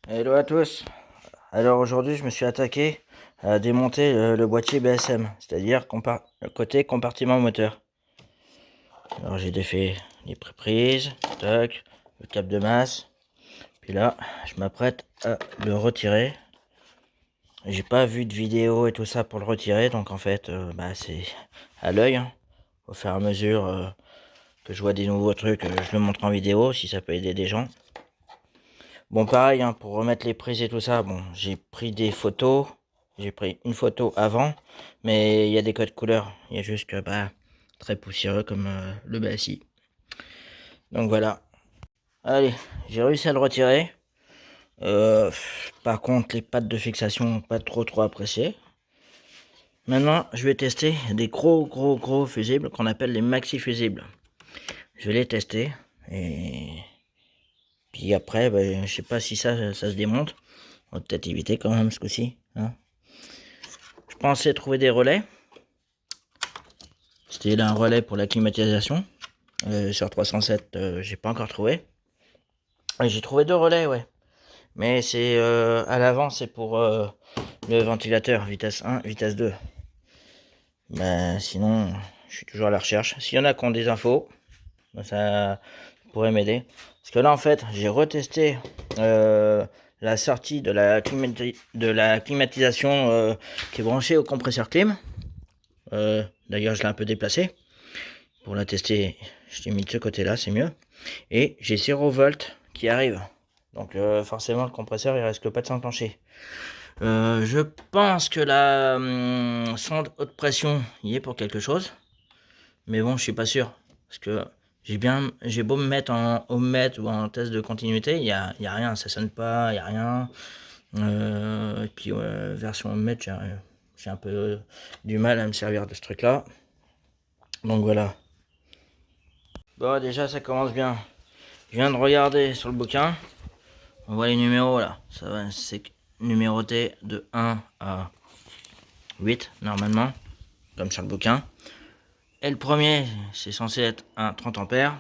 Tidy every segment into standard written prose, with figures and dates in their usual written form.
Hello à tous. Alors aujourd'hui je me suis attaqué à démonter le boîtier BSM, c'est-à-dire côté compartiment moteur. Alors j'ai défait les prises, tac, le câble de masse, puis là je m'apprête à le retirer. J'ai pas vu de vidéo et tout ça pour le retirer, donc en fait c'est à l'œil, hein. Au fur et à mesure que je vois des nouveaux trucs, je le montre en vidéo si ça peut aider des gens. Bon pareil, hein, pour remettre les prises et tout ça, bon j'ai pris des photos, j'ai pris une photo avant, mais il y a des codes couleurs, il y a juste que très poussiéreux comme le BSI. Donc voilà, allez, j'ai réussi à le retirer. Par contre les pattes de fixation pas trop appréciées. Maintenant je vais tester des gros fusibles qu'on appelle les maxi fusibles. Je vais les tester et puis après je sais pas si ça se démonte. On va peut-être éviter quand même ce coup-ci, hein. Je pensais trouver des relais. C'était là un relais pour la climatisation. Sur 307, j'ai pas encore trouvé. J'ai trouvé deux relais, ouais. Mais c'est à l'avant, c'est pour le ventilateur, vitesse 1, vitesse 2. Sinon, je suis toujours à la recherche. S'il y en a qui ont des infos, ça pourrait m'aider. Parce que là, en fait, j'ai retesté la sortie de la climatisation qui est branchée au compresseur clim. D'ailleurs, je l'ai un peu déplacé. Pour la tester, je l'ai mis de ce côté-là, c'est mieux. Et j'ai 0 volt qui arrive. Donc forcément, le compresseur, il risque pas de s'enclencher. Je pense que la sonde haute pression y est pour quelque chose. Mais bon, je suis pas sûr. Parce que j'ai beau me mettre en ohmmètre ou en test de continuité, il y a rien, ça sonne pas, il y a rien. Et puis version ohmmètre, j'ai un peu du mal à me servir de ce truc-là. Donc voilà. Bon, déjà, ça commence bien. Je viens de regarder sur le bouquin. On voit les numéros là. Ça va, c'est numéroté de 1 à 8 normalement, comme sur le bouquin. Et le premier, c'est censé être un 30 ampères.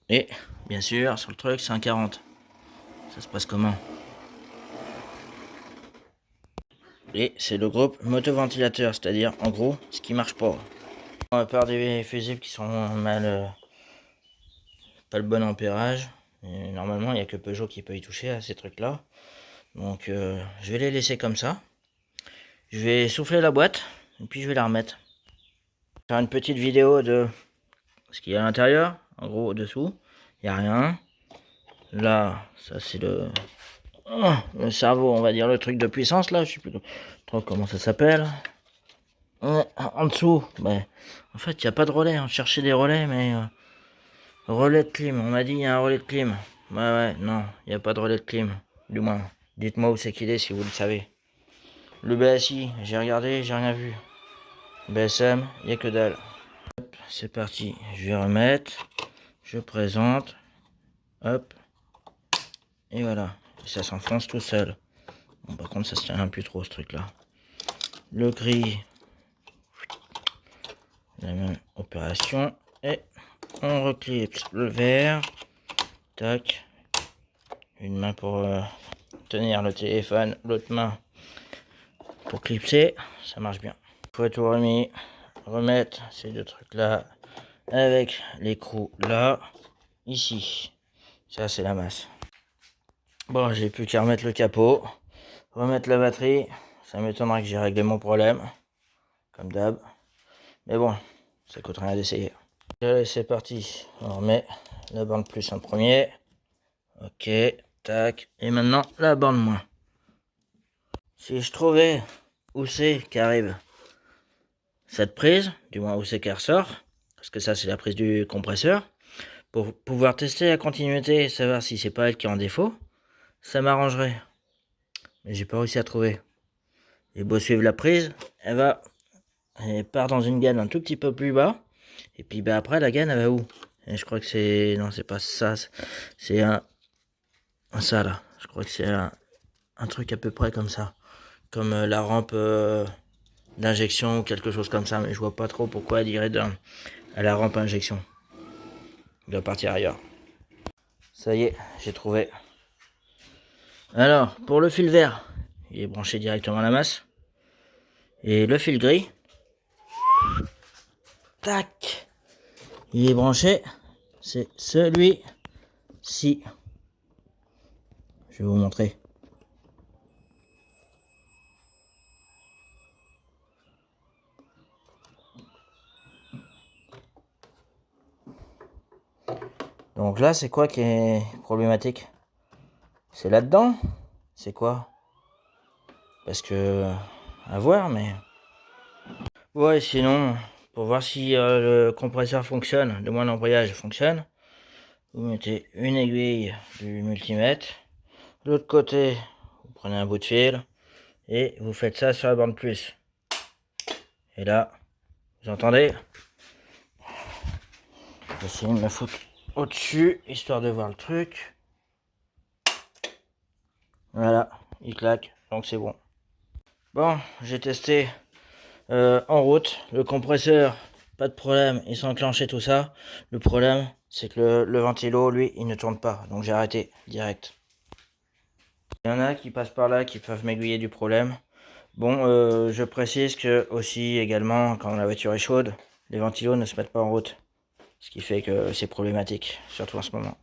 Et bien sûr, sur le truc, c'est un 40. Ça se passe comment? Et c'est le groupe motoventilateur, c'est-à-dire en gros ce qui marche pas. On part des fusibles qui sont mal, pas le bon ampérage. Et normalement, il n'y a que Peugeot qui peut y toucher à ces trucs-là. Donc je vais les laisser comme ça. Je vais souffler la boîte et puis je vais la remettre. Faire une petite vidéo de ce qu'il y a à l'intérieur. En gros, dessous, il n'y a rien. Là, ça c'est le cerveau, on va dire, le truc de puissance là. Je sais plus trop comment ça s'appelle. En dessous, en fait, il n'y a pas de relais. On cherchait des relais, mais relais de clim. On m'a dit il y a un relais de clim. Ouais, non, il n'y a pas de relais de clim. Du moins, dites-moi où c'est qu'il est si vous le savez. Le BSI, j'ai regardé, j'ai rien vu. BSM, il n'y a que dalle. Hop, c'est parti. Je vais remettre. Je présente. Hop. Et voilà. Et ça s'enfonce tout seul. Bon, par contre, ça se tient plus trop ce truc là. Le gris. La même opération. Et on reclipse le vert. Tac. Une main pour tenir le téléphone. L'autre main pour clipser. Ça marche bien. Faut tout remis. Remettre ces deux trucs là. Avec l'écrou là. Ici. Ça c'est la masse. Bon, j'ai plus qu'à remettre le capot, remettre la batterie. Ça m'étonnerait que j'ai réglé mon problème, comme d'hab. Mais bon, ça coûte rien d'essayer. Allez, c'est parti. On remet la borne plus en premier. Ok, tac. Et maintenant, la borne moins. Si je trouvais où c'est qu'arrive cette prise, du moins où c'est qu'elle ressort, parce que ça c'est la prise du compresseur, pour pouvoir tester la continuité et savoir si c'est pas elle qui est en défaut, ça m'arrangerait. Mais j'ai pas réussi à trouver. J'ai beau suivre la prise, elle part dans une gaine un tout petit peu plus bas. Et puis après la gaine elle va où? Et je crois que c'est... Non, c'est pas ça. C'est ça là. Je crois que c'est un truc à peu près comme ça. Comme la rampe d'injection ou quelque chose comme ça. Mais je vois pas trop pourquoi elle irait à la rampe injection. Il doit partir ailleurs. Ça y est, j'ai trouvé. Alors, pour le fil vert, il est branché directement à la masse. Et le fil gris, tac, il est branché, c'est celui-ci. Je vais vous montrer. Donc là, c'est quoi qui est problématique? C'est là-dedans? C'est quoi? Parce que... à voir, mais... Ouais, sinon, pour voir si le compresseur fonctionne, le moindre embrayage fonctionne, vous mettez une aiguille du multimètre. De l'autre côté, vous prenez un bout de fil et vous faites ça sur la bande plus. Et là, vous entendez? J'essaie de me foutre au-dessus, histoire de voir le truc. Voilà, il claque, donc c'est bon. Bon, j'ai testé en route, le compresseur, pas de problème, il s'est enclenché tout ça. Le problème, c'est que le ventilo, lui, il ne tourne pas, donc j'ai arrêté direct. Il y en a qui passent par là, qui peuvent m'aiguiller du problème. Bon, je précise que aussi également, quand la voiture est chaude, les ventilos ne se mettent pas en route. Ce qui fait que c'est problématique, surtout en ce moment.